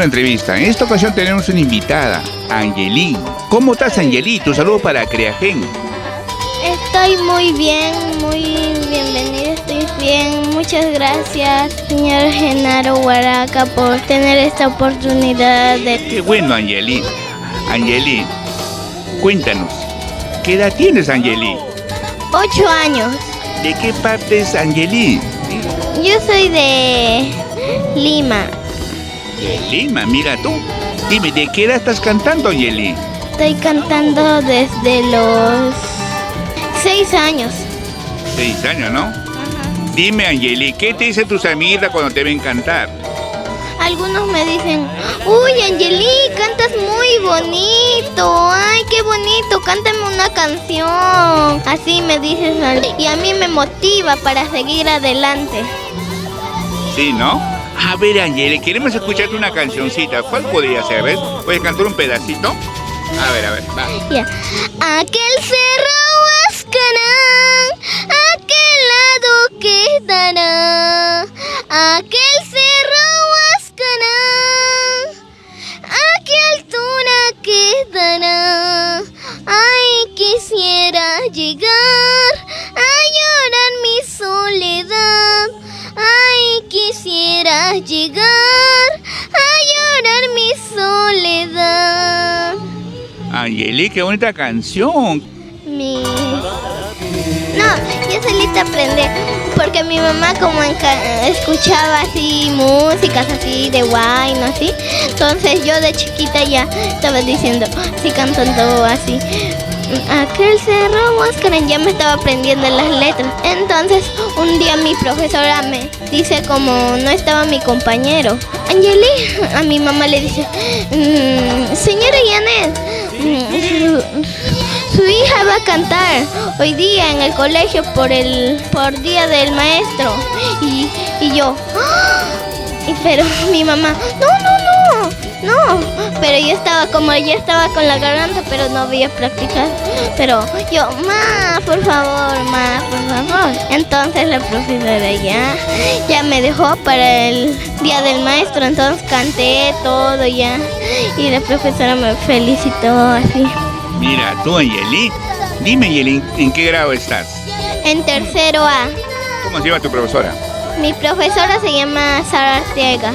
la entrevista. En esta ocasión tenemos una invitada, Angeli. ¿Cómo estás, Angeli? Tu saludo para Creagen. Estoy muy bien, muy bienvenida, estoy bien. Muchas gracias, señor Genaro Huaraca, por tener esta oportunidad de... Qué bueno, Angeli. Angeli, cuéntanos, ¿qué edad tienes, Angeli? 8 años. ¿De qué parte es Angeli? Yo soy de Lima. De Lima, mira tú. Dime, ¿de qué edad estás cantando, Angeli? Estoy cantando desde los 6 años. 6 años, ¿no? Ajá. Dime, Angeli, ¿qué te dicen tus amigas cuando te ven cantar? Algunos me dicen, uy, Angeli, cantas muy bonito, ay, qué bonito, cántame una canción. Así me dices, y a mí me motiva para seguir adelante. Sí, ¿no? A ver, Angeli, queremos escucharte una cancioncita. ¿Cuál podría ser? ¿Ves? ¿Puedes cantar un pedacito? A ver, va. Ya. Aquel cerro Huascarán, aquel lado quedará, aquel cerro Huascarán, a qué altura quedará. Ay, quisiera llegar a llorar mi soledad. Ay, quisiera llegar a llorar mi soledad. Angeli, qué bonita canción. No, yo solita aprendí, porque mi mamá como escuchaba así músicas así de guay, ¿no? Así, entonces yo de chiquita ya estaba diciendo, así cantando así. Aquel cerro Huascarán, ya me estaba aprendiendo las letras. Entonces un día mi profesora me dice, como no estaba mi compañero, Angeli, a mi mamá le dice, señora Yanet, su hija va a cantar hoy día en el colegio por día del maestro. Y yo, ¡ah! Pero mi mamá, no, pero yo estaba con la garganta, pero no había practicado. Pero yo, por favor. Entonces la profesora ya me dejó para el día del maestro, entonces canté todo ya. Y la profesora me felicitó así. Mira, tú, Angeli. Dime, Angeli, ¿en qué grado estás? En tercero A. ¿Cómo se llama tu profesora? Mi profesora se llama Sara Arteaga.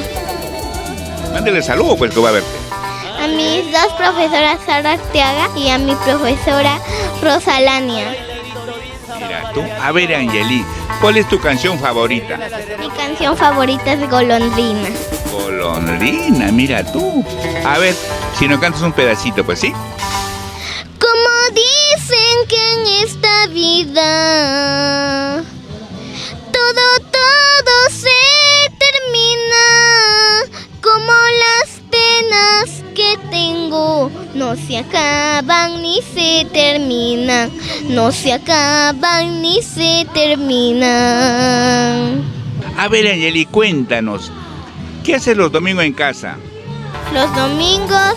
Mándale saludo, pues, que va a verte. A mis dos profesoras, Sara Arteaga y a mi profesora Rosalania. Mira, tú, a ver, Angeli, ¿cuál es tu canción favorita? Mi canción favorita es Golondrina. Golondrina, mira tú. A ver, si nos cantas un pedacito, pues, ¿sí? Como dicen que en esta vida todo se termina, como las penas que tengo no se acaban ni se terminan, no se acaban ni se terminan. A ver, Angeli, cuéntanos, ¿qué haces los domingos en casa? Los domingos,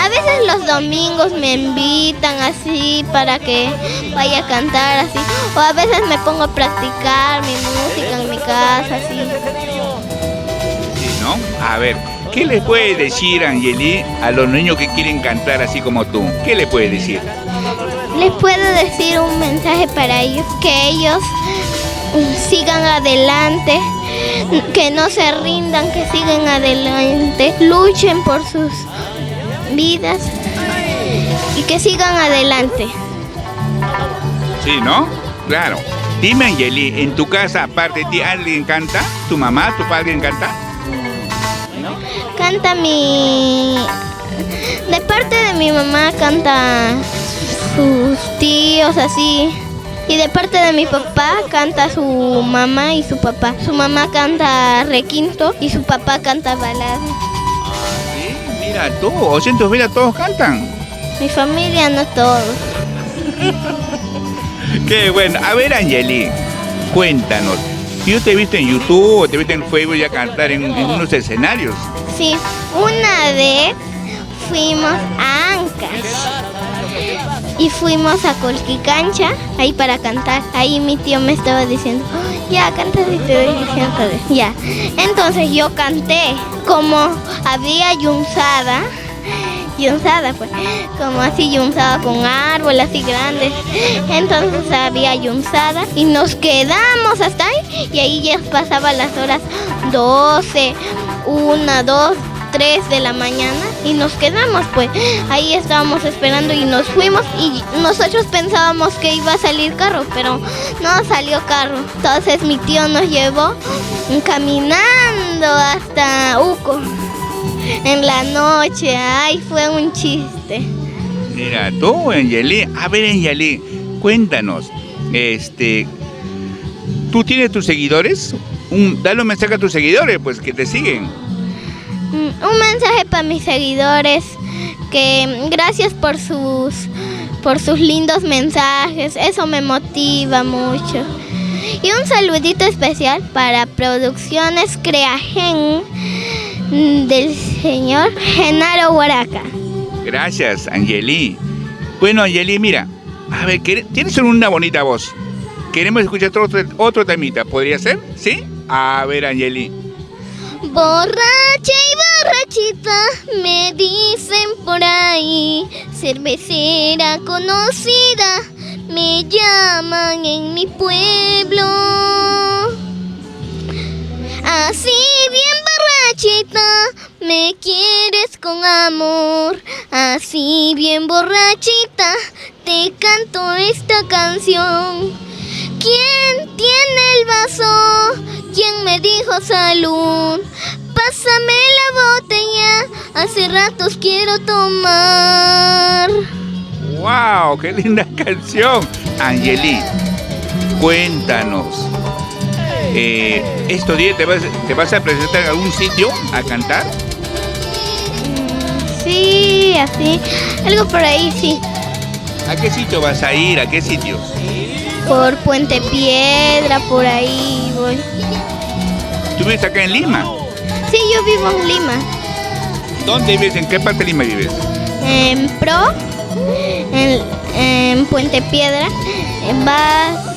a veces los domingos me invitan así para que vaya a cantar así, o a veces me pongo a practicar mi música en mi casa así. Sí, ¿no? A ver, ¿qué le puedes decir, Angeli, a los niños que quieren cantar así como tú? ¿Qué le puedes decir? Les puedo decir un mensaje para ellos, que ellos sigan adelante, que no se rindan, que sigan adelante, luchen por sus vidas y que sigan adelante. Sí, ¿no? Claro. Dime, Angeli, en tu casa, aparte de ti, ¿alguien canta? ¿Tu mamá, tu padre canta? Canta de parte de mi mamá canta sus tíos así. Y de parte de mi papá canta su mamá y su papá. Su mamá canta requinto y su papá canta balada. Sí, mira tú, o sea, en tu familia todos cantan. Mi familia no todos. Qué bueno. A ver, Angeli, cuéntanos. Yo te he visto en YouTube o te he visto en Facebook ya cantar en unos escenarios. Sí, una vez fuimos a Ancash y fuimos a Colquicancha, ahí para cantar. Ahí mi tío me estaba diciendo, ya, canta y te doy licencia. Ya, entonces yo canté. Como había yunzada pues, como así yunzada con árbol así grandes. Entonces había yunzada y nos quedamos hasta ahí. Y ahí ya pasaban las horas 12, 1, 2, 3 de la mañana y nos quedamos pues. Ahí estábamos esperando y nos fuimos y nosotros pensábamos que iba a salir carro, pero no salió carro. Entonces mi tío nos llevó caminando hasta Uco en la noche. Ay, fue un chiste. Mira, tú, Angeli. A ver, Angeli, cuéntanos. ¿Tú tienes tus seguidores? Dale un mensaje a tus seguidores, pues, que te siguen. Un mensaje para mis seguidores, que gracias por sus lindos mensajes, eso me motiva mucho. Y un saludito especial para Producciones Creagen del señor Genaro Huaraca. Gracias, Angeli. Bueno, Angeli, mira, a ver, tienes una bonita voz. Queremos escuchar otro temita, ¿podría ser? ¿Sí? A ver, Angeli. Borracha y borrachita, me dicen por ahí, cervecera conocida, me llaman en mi pueblo. Así bien borrachita, me quieres con amor. Así bien borrachita, te canto esta canción. ¿Quién tiene el vaso? ¿Quién me dijo salud? Pásame la botella, hace ratos quiero tomar. ¡Wow! ¡Qué linda canción! Angeli, cuéntanos. ¿Estos días te vas a presentar en algún sitio a cantar? Sí, así. Algo por ahí, sí. ¿A qué sitio vas a ir? ¿A qué sitios? Por Puente Piedra, por ahí voy. ¿Tú vives acá en Lima? Sí, yo vivo en Lima. ¿Dónde vives? ¿En qué parte de Lima vives? En Pro, en Puente Piedra, vas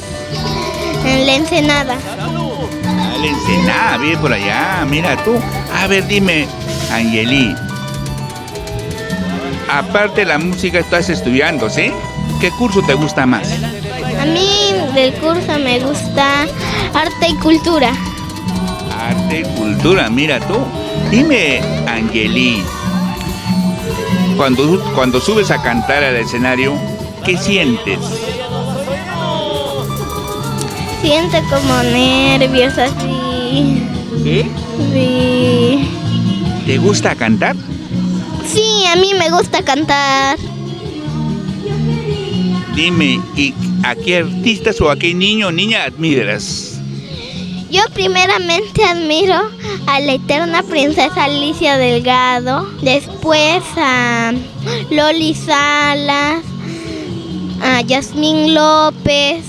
en la Ensenada. Ah, la Ensenada, vive por allá. Mira tú. A ver, dime, Angeli. Aparte de la música, estás estudiando, ¿sí? ¿Qué curso te gusta más? A mí del curso me gusta arte y cultura. Arte y cultura, mira tú. Dime, Angeli, cuando subes a cantar al escenario, ¿qué sientes? Siento como nervios así. ¿Sí? Sí. ¿Te gusta cantar? Sí, a mí me gusta cantar. Dime, ¿y a qué artistas o a qué niño o niña admiras? Yo primeramente admiro a la eterna princesa Alicia Delgado, después a Loli Salas, a Yasmín López,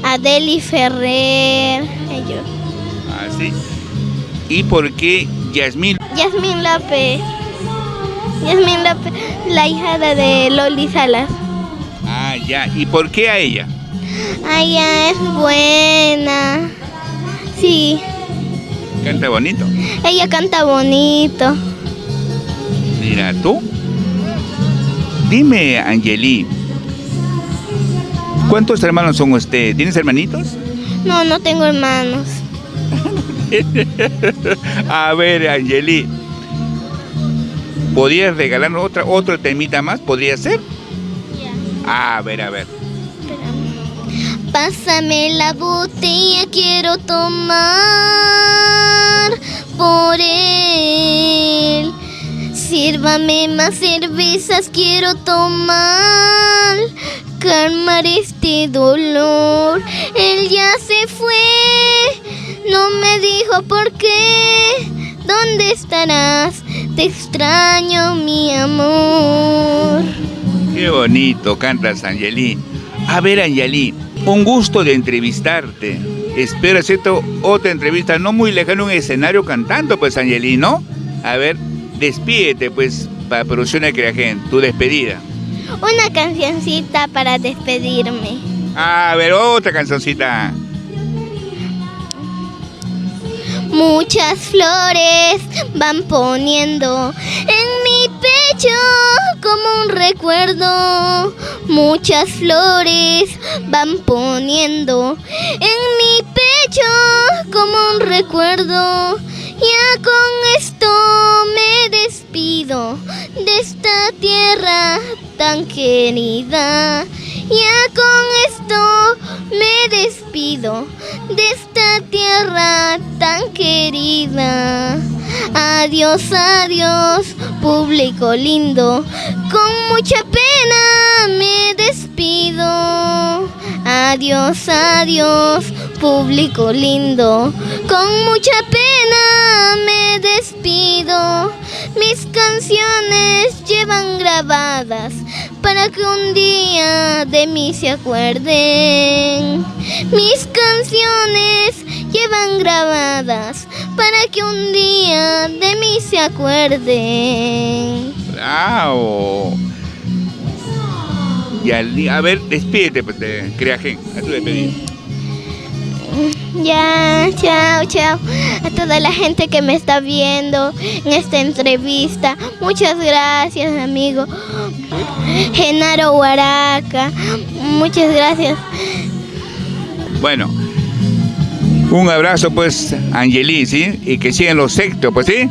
a Deli Ferrer. Ellos. Ah, sí. ¿Y por qué Yasmín? Yasmín López, la hija de Loli Salas. Ah, ya. ¿Y por qué a ella? Ella es buena. Sí. Canta bonito. Ella canta bonito. Mira tú. Dime, Angeli, ¿cuántos hermanos son ustedes? ¿Tienes hermanitos? No, no tengo hermanos. A ver, Angeli, ¿podrías regalarnos otro temita más? ¿Podría ser? A ver, a ver. Pásame la botella, quiero tomar por él. Sírvame más cervezas, quiero tomar. Calmar este dolor. Él ya se fue, no me dijo por qué. ¿Dónde estarás? Te extraño, mi amor. Qué bonito cantas, Angeli. A ver, Angeli, un gusto de entrevistarte. Espero hacer otra entrevista no muy lejana, un escenario cantando, pues, Angeli, ¿no? A ver, despídete, pues, para Producciones Creagen, tu despedida. una cancioncita para despedirme. A ver, otra cancioncita. Muchas flores van poniendo en mi pecho como un recuerdo. Muchas flores van poniendo en mi pecho como un recuerdo. Ya con esto me despido de esta tierra tan querida. Ya con esto me despido de esta tierra tan querida. Adiós, adiós, público lindo, con mucha pena me despido. Adiós, adiós, público lindo, con mucha pena me despido. Mis canciones llevan grabadas para que un día de mí se acuerden. Mis canciones llevan grabadas para que un día de mí se acuerden. ¡Bravo! Y a ver, despídete, pues, de Creagen, a tu despedida. Ya, chao, chao. A toda la gente que me está viendo en esta entrevista. Muchas gracias, amigo. Genaro Huaraca. Muchas gracias. Bueno, un abrazo, pues, Angeli, ¿sí? Y que sigan los éxitos, pues, ¿sí?